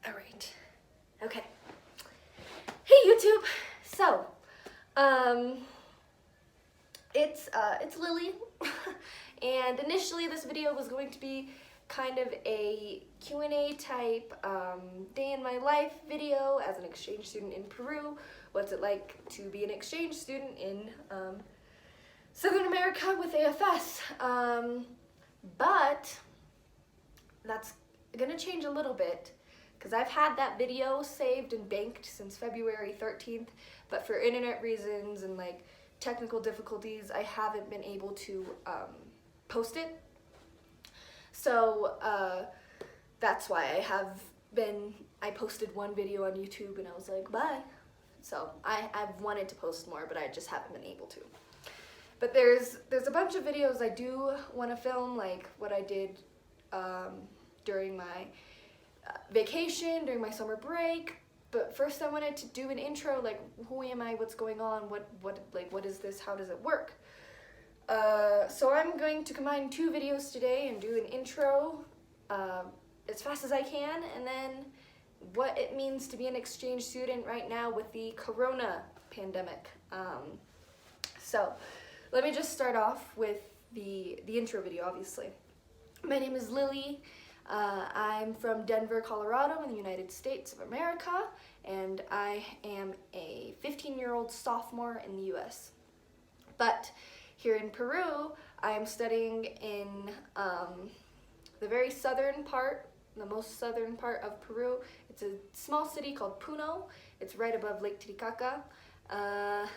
All right. Okay. Hey YouTube. So, it's Lily, and initially this video was going to be kind of a Q&A type day in my life video as an exchange student in Peru. What's it like to be an exchange student in Southern America with AFS? But that's gonna change a little bit because I've had that video saved and banked since February 13th, but for internet reasons and like technical difficulties, I haven't been able to post it. So that's why I posted one video on YouTube and I was like, bye. So I've wanted to post more, but I just haven't been able to. But there's a bunch of videos I do want to film, like what I did during my vacation, during my summer break. But first I wanted to do an intro, like who am I, what's going on, what is this, how does it work? So I'm going to combine two videos today and do an intro as fast as I can, and then what it means to be an exchange student right now with the corona pandemic. So let me just start off with the intro video, obviously. My name is Lily. I'm from Denver, Colorado in the United States of America, and I am a 15-year-old sophomore in the US. But here in Peru, I am studying in the very southern part, the most southern part of Peru. It's a small city called Puno. It's right above Lake Titicaca. I'll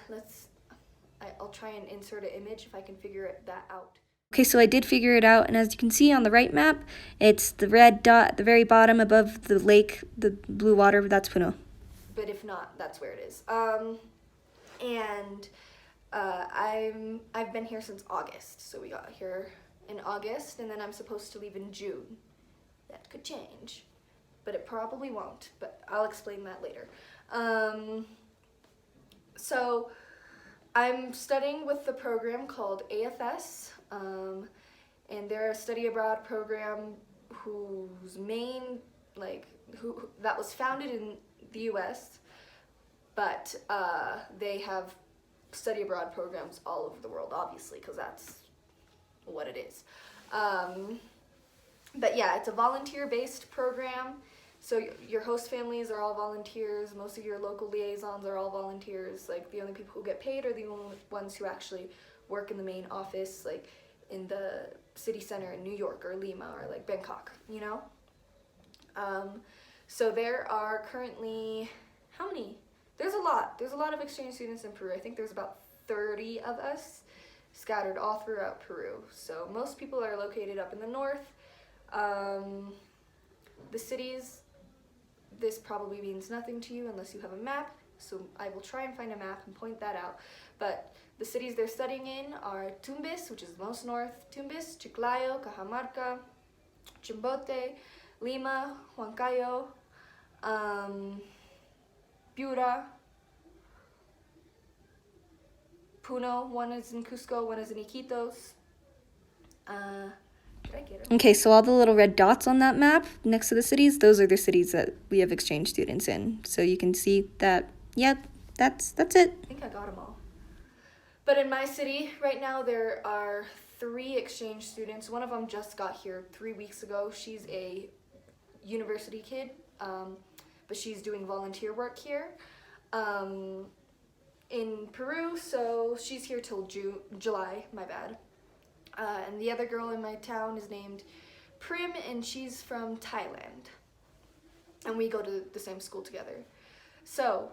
try and insert an image if I can figure that out. Okay, so I did figure it out, and as you can see on the right map, it's the red dot at the very bottom above the lake, the blue water, that's Puno. But if not, that's where it is. I've been here since August, so we got here in August, and then I'm supposed to leave in June. That could change, but it probably won't, but I'll explain that later. So I'm studying with the program called AFS, and they're a study abroad program whose main, that was founded in the US, but they have study abroad programs all over the world, obviously, because that's what it is. But yeah, it's a volunteer-based program, so your host families are all volunteers, most of your local liaisons are all volunteers. Like, the only people who get paid are the only ones who actually work in the main office, like in the city center in New York or Lima or like Bangkok, you know? So there are currently, how many? There's a lot of exchange students in Peru. I think there's about 30 of us scattered all throughout Peru. So most people are located up in the north. The cities, this probably means nothing to you unless you have a map, so I will try and find a map and point that out. But the cities they're studying in are Tumbes, which is the most north, Tumbes, Chiclayo, Cajamarca, Chimbote, Lima, Huancayo, Piura, Puno. One is in Cusco, one is in Iquitos. Did I get it? Okay, so all the little red dots on that map next to the cities, those are the cities that we have exchange students in. So you can see that, yeah, that's it. I think I got them all. But in my city right now, there are 3 exchange students. One of them just got here 3 weeks ago. She's a university kid, but she's doing volunteer work here in Peru, so she's here till July, my bad. And the other girl in my town is named Prim, and she's from Thailand. And we go to the same school together. So,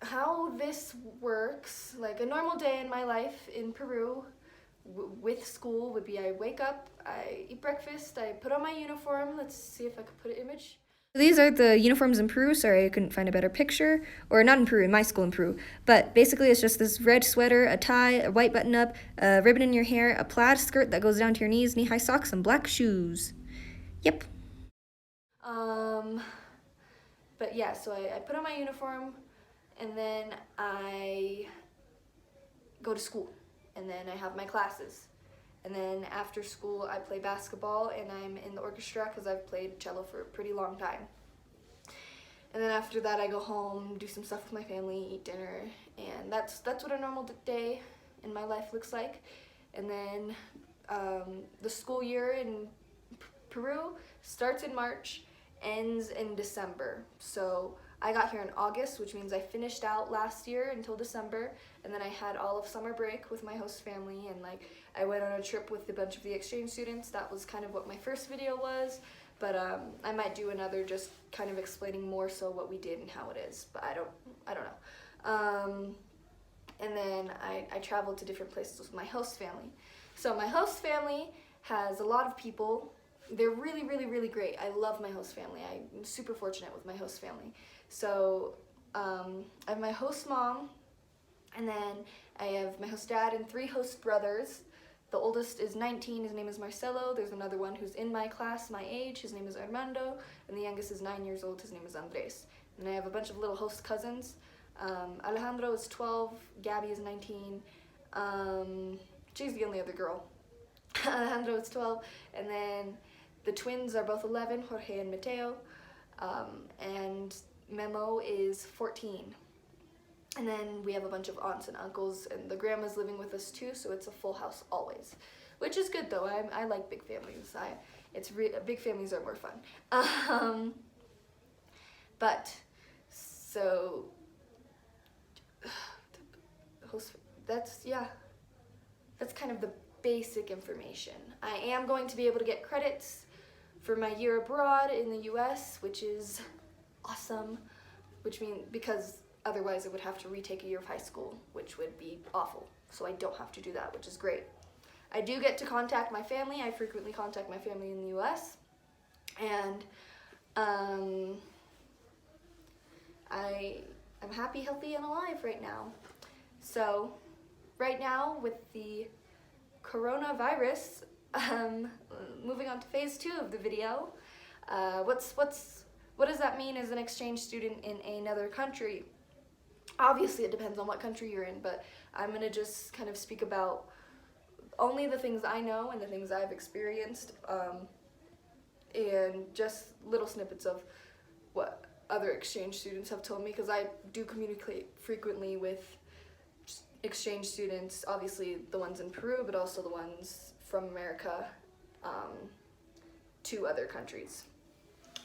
how this works, like a normal day in my life in Peru with school would be I wake up, I eat breakfast, I put on my uniform. Let's see if I could put an image. These are the uniforms in Peru. Sorry, I couldn't find a better picture. Or not in Peru, in my school in Peru. But basically it's just this red sweater, a tie, a white button-up, a ribbon in your hair, a plaid skirt that goes down to your knees, knee-high socks, and black shoes. Yep. But yeah, so I put on my uniform, and then I go to school, and then I have my classes. And then after school, I play basketball, and I'm in the orchestra because I've played cello for a pretty long time. And then after that, I go home, do some stuff with my family, eat dinner, and that's what a normal day in my life looks like. And then the school year in Peru starts in March, ends in December. So I got here in August, which means I finished out last year until December, and then I had all of summer break with my host family, and like I went on a trip with a bunch of the exchange students. That was kind of what my first video was, but I might do another just kind of explaining more so what we did and how it is, but I don't know. And then I traveled to different places with my host family. So my host family has a lot of people. They're really, really, really great. I love my host family. I'm super fortunate with my host family. So I have my host mom, and then I have my host dad and 3 host brothers. The oldest is 19, his name is Marcelo. There's another one who's in my class, my age, his name is Armando, and the youngest is 9 years old, his name is Andres. And I have a bunch of little host cousins. Alejandro is 12, Gabby is 19, she's the only other girl. Alejandro is 12, and then the twins are both 11, Jorge and Mateo, and Memo is 14. And then we have a bunch of aunts and uncles, and the grandma's living with us too, so it's a full house always, which is good though. I like big families. Big families are more fun. But so that's kind of the basic information. I am going to be able to get credits for my year abroad in the US, which is awesome, because otherwise I would have to retake a year of high school, which would be awful. So I don't have to do that, which is great. I do get to contact my family. I frequently contact my family in the US, and I'm happy, healthy, and alive right now. So right now with the coronavirus, moving on to phase 2 of the video, what does that mean as an exchange student in another country? Obviously it depends on what country you're in, but I'm gonna just kind of speak about only the things I know and the things I've experienced, and just little snippets of what other exchange students have told me, because I do communicate frequently with exchange students, obviously the ones in Peru, but also the ones from America to other countries.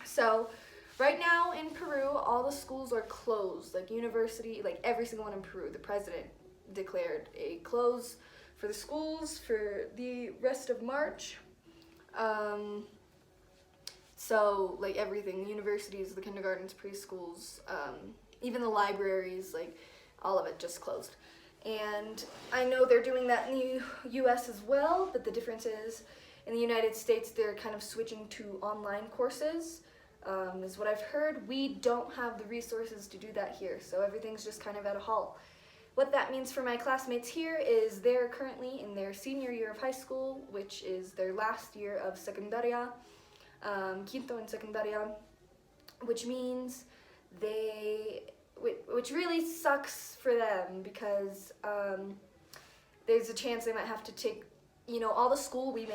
So right now in Peru, all the schools are closed, like university, like every single one in Peru. The president declared a close for the schools for the rest of March. So like everything, the universities, the kindergartens, preschools, even the libraries, like all of it just closed. And I know they're doing that in the US as well, but the difference is in the United States they're kind of switching to online courses, is what I've heard. We don't have the resources to do that here, so everything's just kind of at a halt. What that means for my classmates here is they're currently in their senior year of high school, which is their last year of secundaria, quinto en secundaria, which means which really sucks for them, because there's a chance they might have to take, all the school we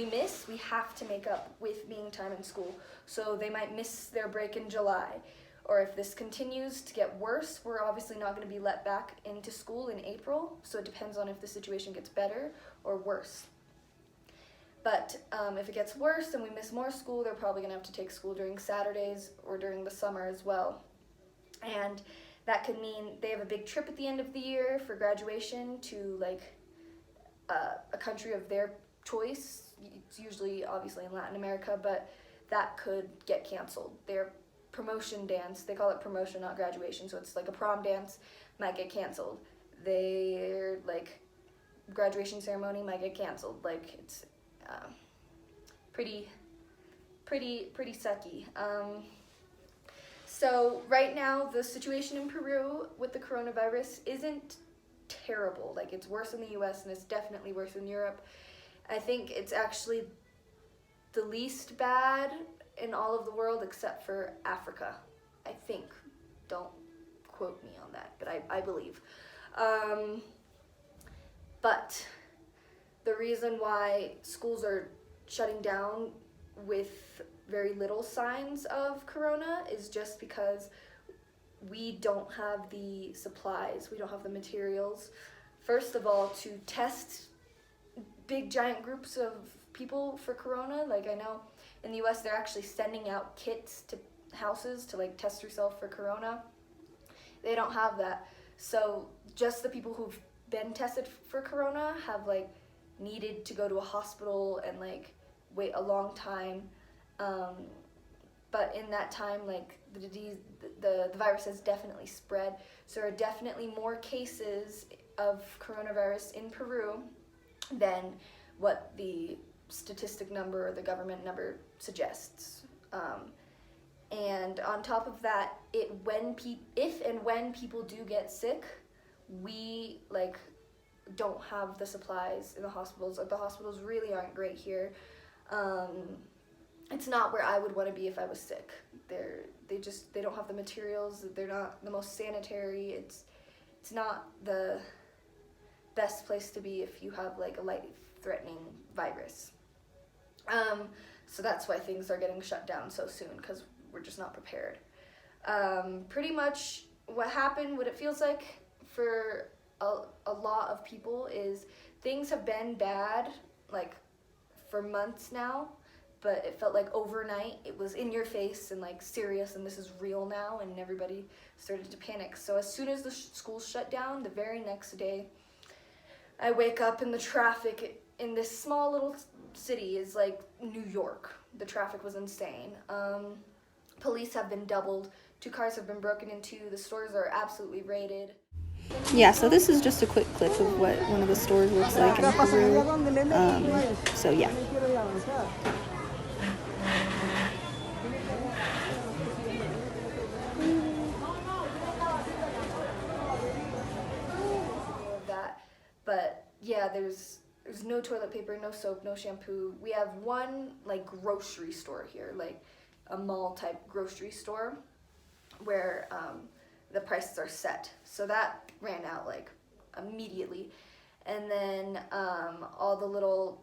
miss, we have to make up with being time in school. So they might miss their break in July. Or if this continues to get worse, we're obviously not going to be let back into school in April. So it depends on if the situation gets better or worse. But if it gets worse and we miss more school, they're probably going to have to take school during Saturdays or during the summer as well. And that could mean they have a big trip at the end of the year for graduation to like a country of their choice. It's usually obviously in Latin America, but that could get canceled. Their promotion dance, they call it promotion, not graduation, so it's like a prom dance, might get canceled. Their like graduation ceremony might get canceled. Like it's pretty sucky. So right now, the situation in Peru with the coronavirus isn't terrible. Like it's worse in the US and it's definitely worse in Europe. I think it's actually the least bad in all of the world except for Africa, I think. Don't quote me on that, but I believe. But the reason why schools are shutting down with very little signs of corona is just because we don't have the supplies, we don't have the materials. First of all, to test big giant groups of people for corona, like I know in the US they're actually sending out kits to houses to like test yourself for corona. They don't have that. So just the people who've been tested for corona have like needed to go to a hospital and like wait a long time. But in that time, like the disease, the virus has definitely spread. So there are definitely more cases of coronavirus in Peru than what the statistic number or the government number suggests. And on top of that, if and when people do get sick, we like don't have the supplies in the hospitals. The hospitals really aren't great here. It's not where I would want to be if I was sick. They don't have the materials. They're not the most sanitary. It's not the best place to be if you have like a life-threatening virus. So that's why things are getting shut down so soon, because we're just not prepared. Pretty much what it feels like for a lot of people is things have been bad like for months now, but it felt like overnight it was in your face and like serious and this is real now, and everybody started to panic. So as soon as the schools shut down, the very next day I wake up and the traffic in this small little city is like New York. The traffic was insane. Police have been doubled. 2 cars have been broken into. The stores are absolutely raided. Yeah, so this is just a quick clip of what one of the stores looks like in Peru. So yeah. Of that, but yeah, there's no toilet paper, no soap, no shampoo. We have one like grocery store here, like a mall type grocery store, where the prices are set. So that ran out like immediately, and then all the little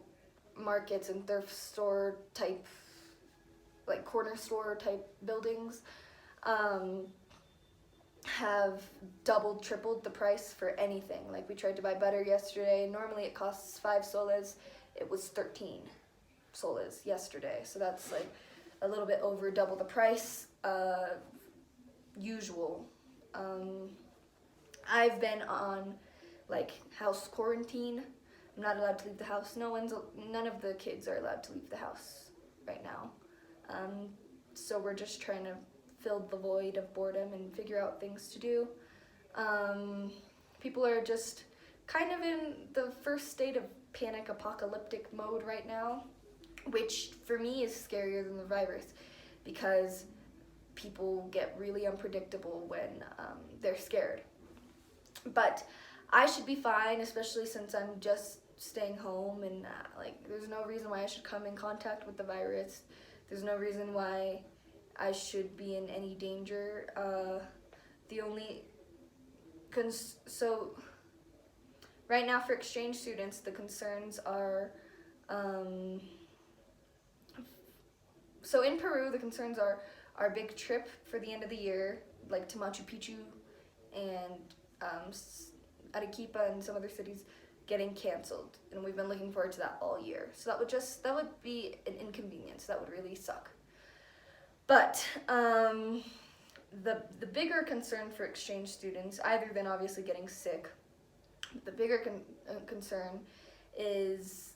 markets and thrift store type, like corner store type buildings, have doubled, tripled the price for anything. Like we tried to buy butter yesterday. Normally it costs 5 soles. It was 13 soles yesterday. So that's like a little bit over double the price usual. I've been on like house quarantine. I'm not allowed to leave the house. None of the kids are allowed to leave the house right now. So we're just trying to fill the void of boredom and figure out things to do. People are just kind of in the first state of panic apocalyptic mode right now, which for me is scarier than the virus, because people get really unpredictable when they're scared. But I should be fine, especially since I'm just staying home, and like there's no reason why I should come in contact with the virus. There's no reason why I should be in any danger. The only so right now for exchange students, the concerns are so in Peru, the concerns are our big trip for the end of the year, like to Machu Picchu and Arequipa and some other cities, getting canceled, and we've been looking forward to that all year. So that would be an inconvenience. That would really suck. But the bigger concern for exchange students, other than obviously getting sick, the bigger concern is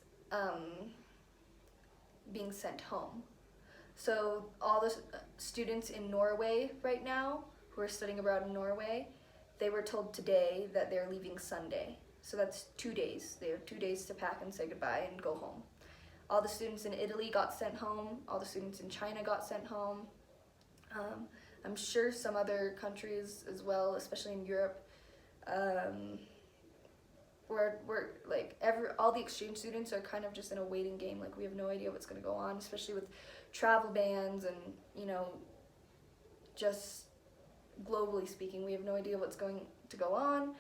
being sent home. So all the students in Norway right now who are studying abroad in Norway, they were told today that they're leaving Sunday. So that's 2 days. They have 2 days to pack and say goodbye and go home. All the students in Italy got sent home. All the students in China got sent home. I'm sure some other countries as well, especially in Europe, where like all the exchange students are kind of just in a waiting game. Like we have no idea what's going to go on, especially with travel bans and, you know, just globally speaking, we have no idea what's going to go on.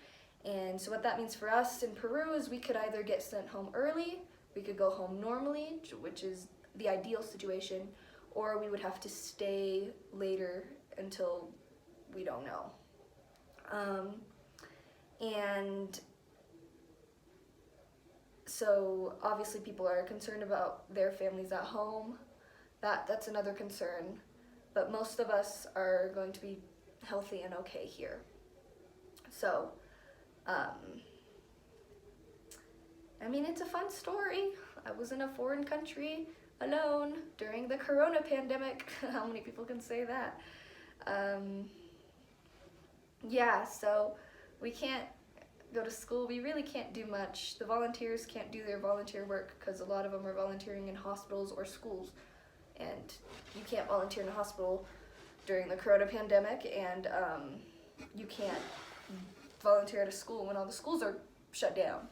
And so what that means for us in Peru is we could either get sent home early, we could go home normally, which is the ideal situation, or we would have to stay later until we don't know. And so obviously people are concerned about their families at home. That's another concern. But most of us are going to be healthy and okay here. So, I mean, it's a fun story. I was in a foreign country alone during the corona pandemic. How many people can say that? Yeah, so we can't go to school. We really can't do much. The volunteers can't do their volunteer work because a lot of them are volunteering in hospitals or schools. And you can't volunteer in a hospital during the corona pandemic, and you can't volunteer at a school when all the schools are shut down.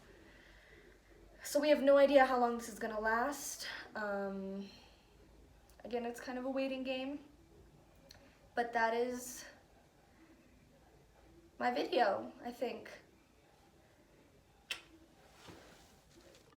So we have no idea how long this is going to last. Again, it's kind of a waiting game, but that is my video, I think.